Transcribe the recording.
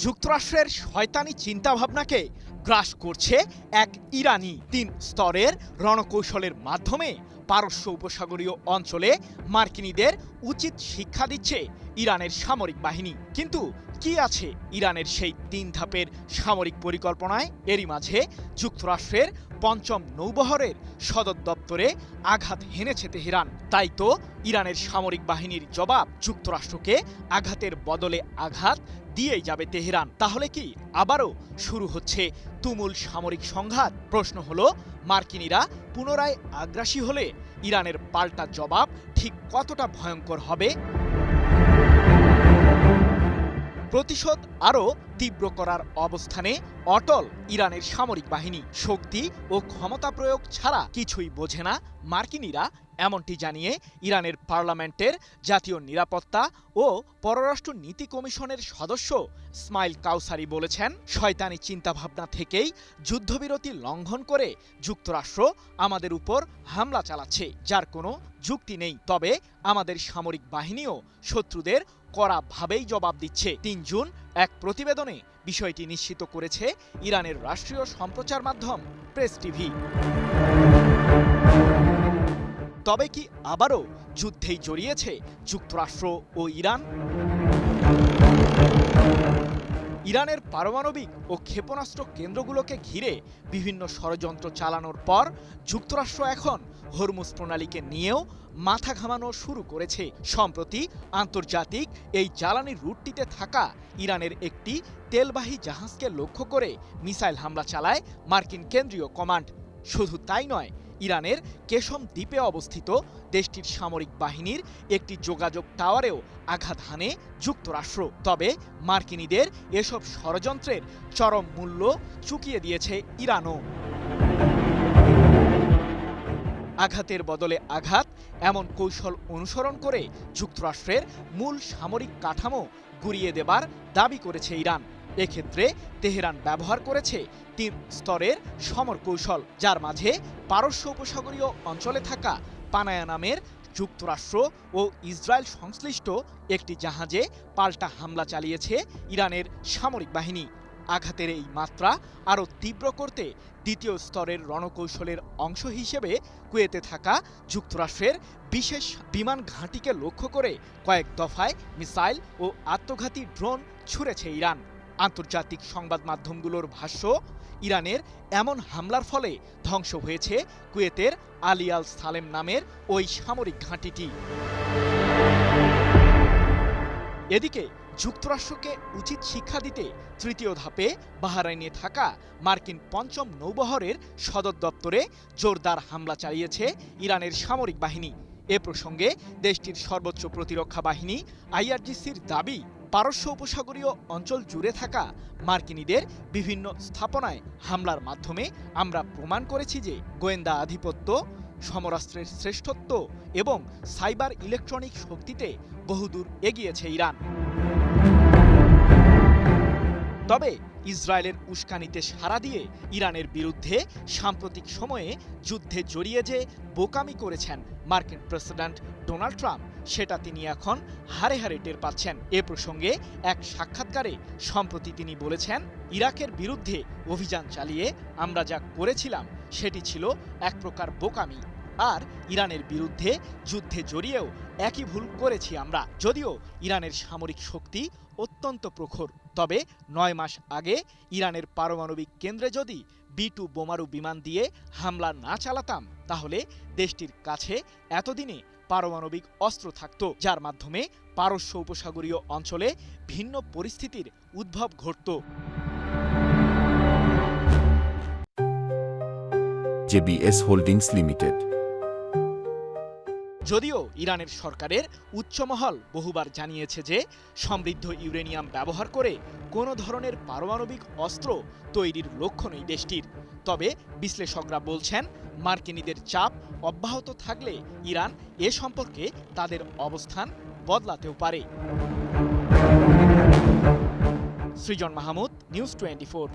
যুক্তরাষ্ট্রের শয়তানি চিন্তাভাবনাকে গ্রাস করছে এক ইরানি ৩ স্তরের রণকৌশলের মাধ্যমে পারস্য উপসাগরীয় অঞ্চলে মার্কিনীদের উচিত শিক্ষা দিচ্ছে ইরানের সামরিক বাহিনী। কিন্তু কি আছে ইরানের সেই ৩ ধাপের সামরিক পরিকল্পনায়? এরই মাঝে যুক্তরাষ্ট্রের ৫ম নৌবহরের সদর দপ্তরে আঘাত হেনেছে তেহরান। তাই তো ইরানের সামরিক বাহিনীর জবাব, যুক্তরাষ্ট্রকে আঘাতের বদলে আঘাত দিয়েই যাবে তেহরান। তাহলে কি আবারও শুরু হচ্ছে তুমুল সামরিক সংঘাত? প্রশ্ন হলো, মার্কিনীরা পুনরায় আগ্রাসী হলে ইরানের পাল্টা জবাব ঠিক কতটা ভয়ঙ্কর হবে? প্রতিশোধ আরও তীব্র করার অবস্থানে অটল ইরানের সামরিক বাহিনী। শক্তি ও ক্ষমতা প্রয়োগ ছাড়া কিছুই বোঝে না মার্কিনীরা, এমনটি জানিয়ে ইরানের পার্লামেন্টের জাতীয় নিরাপত্তা ও পররাষ্ট্র নীতি কমিশনের সদস্য ইসমাইল কাউসারি বলেছেন, শয়তানি চিন্তাভাবনা থেকেই যুদ্ধবিরতি লঙ্ঘন করে যুক্তরাষ্ট্র আমাদের উপর হামলা চালাচ্ছে, যার কোনো যুক্তি নেই। তবে আমাদের সামরিক বাহিনীও শত্রুদের কড়াভাবেই জবাব দিচ্ছে। ৩ জুন এক প্রতিবেদনে বিষয়টি নিশ্চিত করেছে ইরানের রাষ্ট্রীয় সম্প্রচার মাধ্যম প্রেস টিভি। তবে কি আবারও যুদ্ধেই জড়িয়েছে যুক্তরাষ্ট্র ও ইরান? ইরানের পারমাণবিক ও ক্ষেপণাস্ত্র কেন্দ্রগুলোকে ঘিরে বিভিন্ন ষড়যন্ত্র চালানোর পর যুক্তরাষ্ট্র এখন হরমুজ প্রণালীকে নিয়েও মাথা ঘামানো শুরু করেছে। সম্প্রতি আন্তর্জাতিক এই জ্বালানি রুটটিতে থাকা ইরানের একটি তেলবাহী জাহাজকে লক্ষ্য করে মিসাইল হামলা চালায় মার্কিন কেন্দ্রীয় কমান্ড। শুধু তাই নয়, ইরানের কেশম দ্বীপে অবস্থিত দেশটির সামরিক বাহিনীর একটি যোগাযোগ টাওয়ারেও আঘাত হানে যুক্তরাষ্ট্র। তবে মার্কিনীদের এসব ষড়যন্ত্রের চরম মূল্য চুকিয়ে দিয়েছে ইরানও। আঘাতের বদলে আঘাত, এমন কৌশল অনুসরণ করে যুক্তরাষ্ট্রের মূল সামরিক কাঠামো গুঁড়িয়ে দেবার দাবি করেছে ইরান। এক্ষেত্রে তেহরান ব্যবহার করেছে ৩ স্তরের সমর কৌশল, যার মাঝে পারস্য উপসাগরীয় অঞ্চলে থাকা পানায়া নামের যুক্তরাষ্ট্র ও ইসরায়েল সংশ্লিষ্ট একটি জাহাজে পাল্টা হামলা চালিয়েছে ইরানের সামরিক বাহিনী। আঘাতের এই মাত্রা আরও তীব্র করতে দ্বিতীয় স্তরের রণকৌশলের অংশ হিসেবে কুয়েতে থাকা যুক্তরাষ্ট্রের বিশেষ বিমান ঘাঁটিকে লক্ষ্য করে কয়েক দফায় মিসাইল ও আত্মঘাতী ড্রোন ছুড়েছে ইরান। আন্তর্জাতিক সংবাদ মাধ্যমগুলোর ভাষ্য, ইরানের এমন হামলার ফলে ধ্বংস হয়েছে কুয়েতের আলী আল সালেম নামের ওই সামরিক ঘাঁটিটি। এদিকে যুক্তরাষ্ট্রকে উচিত শিক্ষা দিতে তৃতীয় ধাপে বাহরাইনে থাকা মার্কিন ৫ম নৌবহরের সদর দপ্তরে জোরদার হামলা চালিয়েছে ইরানের সামরিক বাহিনী। এ প্রসঙ্গে দেশটির সর্বোচ্চ প্রতিরক্ষা বাহিনী আইআরজিসির দাবি, পারস্য উপসাগরীয় অঞ্চল জুড়ে থাকা মার্কিনীদের বিভিন্ন স্থাপনায় হামলার মাধ্যমে আমরা প্রমাণ করেছি যে গোয়েন্দা আধিপত্য, সমরাস্ত্রের শ্রেষ্ঠত্ব এবং সাইবার ইলেকট্রনিক শক্তিতে বহুদূর এগিয়েছে ইরান। তবে ইসরায়েলের উস্কানিতে সাড়া দিয়ে ইরানের বিরুদ্ধে সাম্প্রতিক সময়ে যুদ্ধে জড়িয়ে যে বোকামি করেছেন মার্কিন প্রেসিডেন্ট ডোনাল্ড ট্রাম্প, সেটা তিনি এখন হাড়ে হাড়ে টের পাচ্ছেন। এ প্রসঙ্গে এক সাক্ষাৎকারে সম্প্রতি তিনি বলেছেন, ইরাকের বিরুদ্ধে অভিযান চালিয়ে আমরা যা করেছিলাম সেটি ছিল এক প্রকার বোকামি, আর ইরানের বিরুদ্ধে যুদ্ধে জড়িয়েও একই ভুল করেছি আমরা। যদিও ইরানের সামরিক শক্তি অত্যন্ত প্রখর, তবে ৯ মাস আগে ইরানের পারমাণবিক কেন্দ্রে যদি B-2 বোমারু বিমান দিয়ে হামলা না চালাতাম, তাহলে দেশটির কাছে এতদিনে পারমাণবিক অস্ত্র থাকত, যার মাধ্যমে পারস্য উপসাগরীয় অঞ্চলে ভিন্ন পরিস্থিতির উদ্ভব ঘটত। JBS holdings limited. যদিও ইরানের সরকারের উচ্চমহল বহুবার জানিয়েছে যে সমৃদ্ধ ইউরেনিয়াম ব্যবহার করে কোনো ধরনের পারমাণবিক অস্ত্র তৈরির লক্ষ্য নেই দেশটির, তবে বিশ্লেষকরা বলছেন, মার্কিনীদের চাপ অব্যাহত থাকলে ইরান এ সম্পর্কে তাদের অবস্থান বদলাতেও পারে। সৃজন মাহমুদ, নিউজ 24।